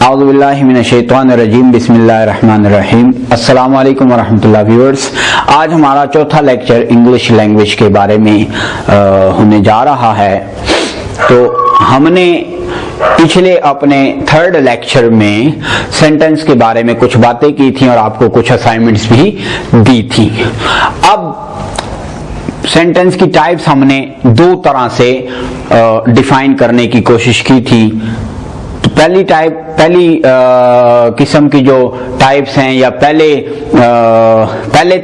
औज़ुबिल्लाहिमिनश्शैतानिर्रजीम बिस्मिल्लाहिर्रहमानिर्रहीम। अस्सलामु अलैकुम वरहमतुल्लाह व्यूअर्स। आज हमारा चौथा लेक्चर इंग्लिश लैंग्वेज के बारे में होने जा रहा है। तो हमने पिछले अपने थर्ड लेक्चर में सेंटेंस के बारे में कुछ बातें की थी और आपको कुछ असाइनमेंट्स भी दी थी। अब सेंटेंस की टाइप्स हमने दो तरह से डिफाइन करने की कोशिश की थी। तो पहली किस्म की जो टाइप्स हैं या पहले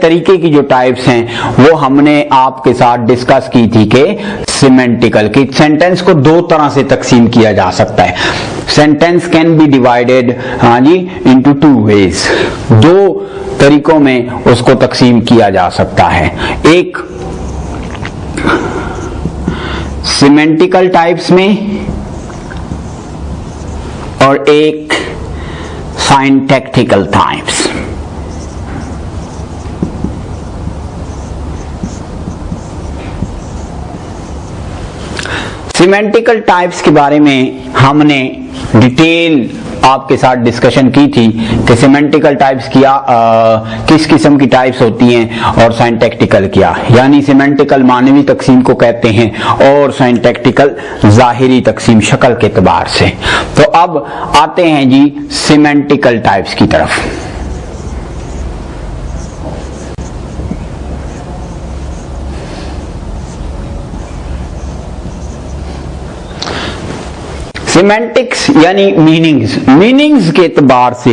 तरीके की जो टाइप्स हैं वो हमने आपके साथ डिस्कस की थी कि सिमेंटिकल की सेंटेंस को दो तरह से तकसीम किया जा सकता है। Sentence can be divided into two ways, दो तरीकों में उसको तकसीम किया जा सकता है। एक सिमेंटिकल टाइप्स में और एक साइंटैक्टिकल टाइप्स। सिमेंटिकल टाइप्स के बारे में हमने डिटेल आपके साथ डिस्कशन की थी कि सिमेंटिकल टाइप्स किस किस्म की टाइप्स होती हैं और साइंटैक्टिकल क्या, यानी सिमेंटिकल मानवी तकसीम को कहते हैं और साइंटैक्टिकल जाहिरी तकसीम शक्ल के एतबार से। तो अब आते हैं जी सिमेंटिकल टाइप्स की तरफ। सिमेंटिक्स यानी मीनिंग्स के एतबार से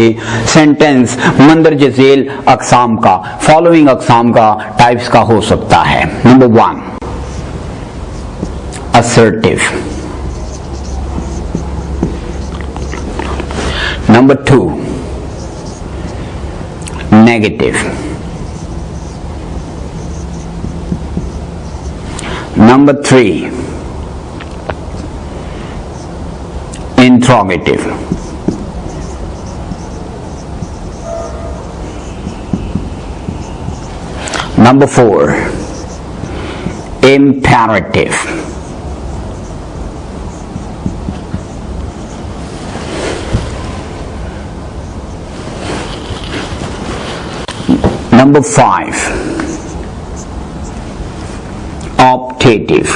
सेंटेंस मंदरज झेल अकसाम का, फॉलोइंग अकसाम का, टाइप्स का हो सकता है। Number 1 assertive, number 2 negative, number 3 interrogative, number 4 imperative, number 5 optative,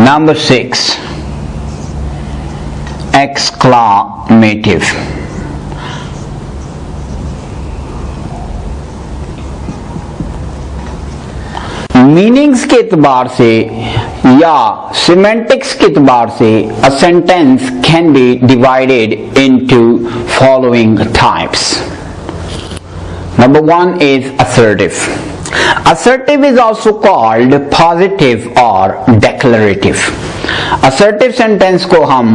number 6 exclamative, meanings के एतबार से या सिमेंटिक्स के एतबार से a sentence can be divided into following types. Number 1 is assertive. Assertive is also called positive or declarative. Assertive sentence को हम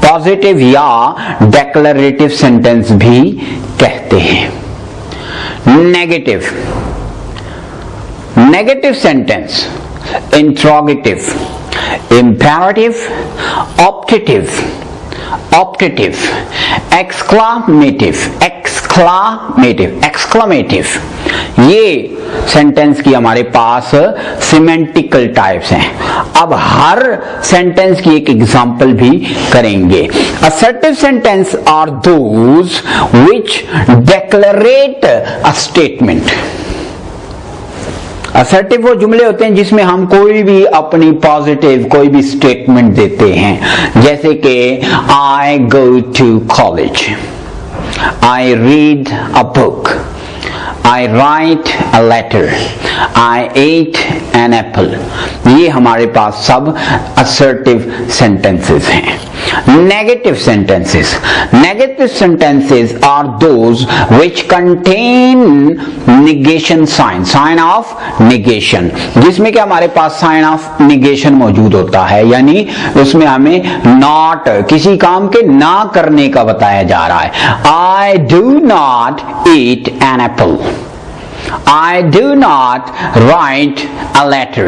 positive या declarative sentence भी कहते हैं। Negative sentence, interrogative, imperative, optative, exclamative, ये सेंटेंस की हमारे पास सिमेंटिकल टाइप्स हैं। अब हर सेंटेंस की एक एग्जांपल भी करेंगे। Assertive sentence are those which declarate a statement. Assertive वो जुमले होते हैं जिसमें हम कोई भी अपनी पॉजिटिव कोई भी स्टेटमेंट देते हैं, जैसे कि I go to college, I read a book, I write a letter, I ate an apple। ये हमारे पास सब assertive sentences हैं। Negative sentences are those which contain negation sign of negation, जिसमें कि हमारे पास sign of negation मौजूद होता है, यानी उसमें हमें not किसी काम के ना करने का बताया जा रहा है। I do not eat an apple, I do not write a letter,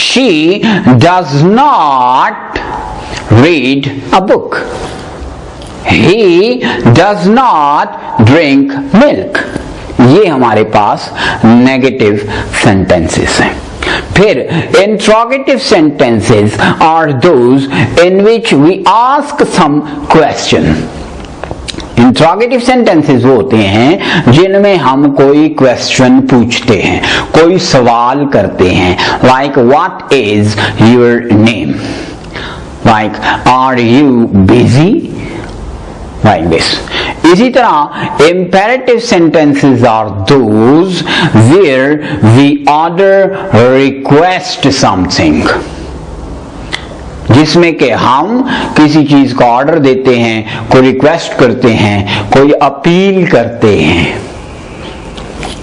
she does not read a book, he does not drink milk। ये हमारे पास नेगेटिव सेंटेंसेस हैं। फिर interrogative sentences are those in which we ask some question. Interrogative sentences वो होते हैं जिनमें हम कोई क्वेश्चन पूछते हैं, कोई सवाल करते हैं, like what is your name, like are you busy, like this. इसी तरह imperative sentences are those where we order, request something, जिसमें कि हम किसी चीज का ऑर्डर देते हैं, कोई रिक्वेस्ट करते हैं, कोई अपील करते हैं,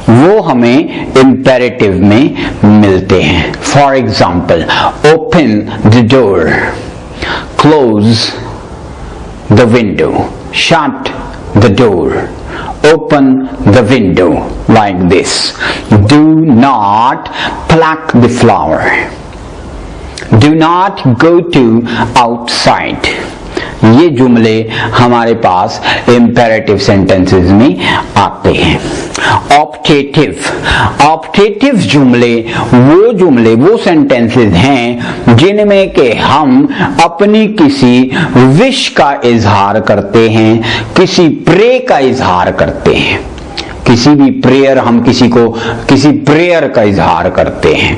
वो हमें imperative में मिलते हैं। For example, open the door, close the window, shut the door, open the window, like this. Do not pluck the flower, do not go to outside. ये जुमले हमारे पास imperative sentences में आते हैं। ऑप्टेटिव जुमले वो सेंटेंसेस हैं जिनमें के हम अपनी किसी विश का इजहार करते हैं, किसी प्रे का इजहार करते हैं, किसी भी प्रेयर, हम किसी प्रेयर का इजहार करते हैं,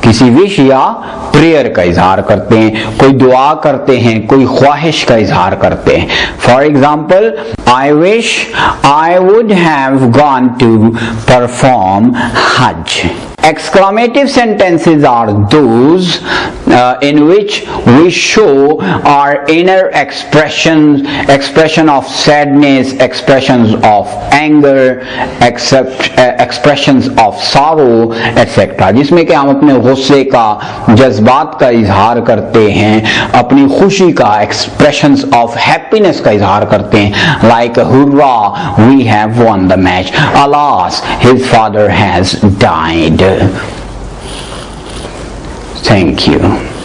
किसी विश या प्रेयर का इजहार करते हैं, कोई दुआ करते हैं, कोई ख्वाहिश का इजहार करते हैं। For example, I wish I would have gone to perform हज। Exclamative sentences are those in which we show our inner expression of sadness, expressions of anger, expressions of sorrow, etc. जिसमें कि हम अपने गुस्से का, जज्बात का इजहार करते हैं, अपनी खुशी का, expressions of happiness का इजहार करते हैं, like hurrah, we have won the match, alas, his father has died. Thank you.